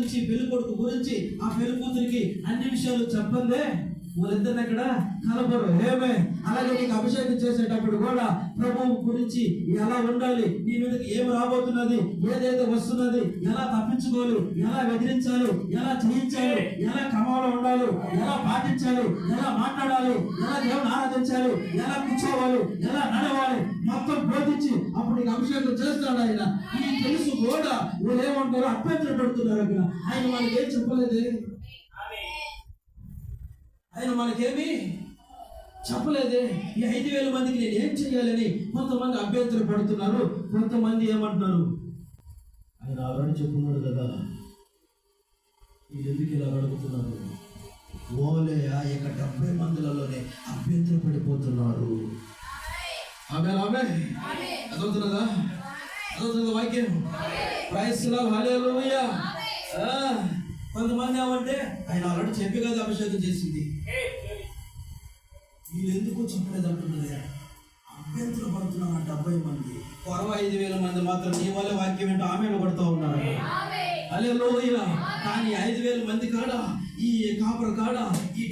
గురించి, పెళ్లి కొడుకు గురించి, ఆ పెళ్లి కూతురికి అన్ని విషయాలు చెప్పందే వాళ్ళిద్దరిని అక్కడ కలపరు. ఏమే అలాగే నీకు అభిషేకం చేసేటప్పుడు కూడా ప్రభువు గురించి ఎలా ఉండాలి, నీ మీదకి ఏమి రాబోతున్నది, ఏదైతే వస్తున్నది, ఎలా తప్పించుకోవాలి, ఎలా ఎదిరించాలి, ఎలా జయించాలి, ఎలా క్రమంలో ఉండాలి, ఎలా పాటించాలి, ఎలా మాట్లాడాలి, ఎలా దేవుని ఆరాధించాలి, ఎలా కూర్చోవాలి, ఎలా నడవాలి మొత్తం బోధించి అప్పుడు నీకు అభిషేకం చేస్తాడు ఆయన. ఈ తెలుసు కూడా వీళ్ళు ఏమంటారు, అభ్యంతరం పెడుతున్నారు. అక్కడ ఆయన వాళ్ళకి ఏం చెప్పలేదే, ఆయన మనకేమి చెప్పలేదే. ఈ 5,000 మందికి నేను ఏం చేయాలని కొంతమంది అభ్యంతరం పడుతున్నారు. కొంతమంది ఏమంటున్నారు, ఆయన ఆల్రెడీ చెప్పున్నాడు కదా, వీళ్ళు ఎందుకు ఇలా అడుగుతున్నారు, ఓలే ఆ యొక్క 70 మందిలలోనే అభ్యంతరం పడిపోతున్నారు. ఆమె అదవుతున్నదా వాక్యం. ప్రైస్ ది లార్డ్, హల్లెలూయా. కొంతమంది ఏమంటే ఆయన ఆల్రెడీ చెప్పి కదా అభిషేకం చేసింది, వీళ్ళు ఎందుకు చెప్పలేదు అంటున్నదే. అభ్యంతరం పడుతున్నారు 70 మంది. 5,000 మంది మాత్రం నీ వల్ల వాక్యం ఏంటో ఆమెను పడుతూ ఉన్నారు. హల్లెలూయా. కానీ 5,000 మంది కాడ, ఈ కాపర కాడ, ఈ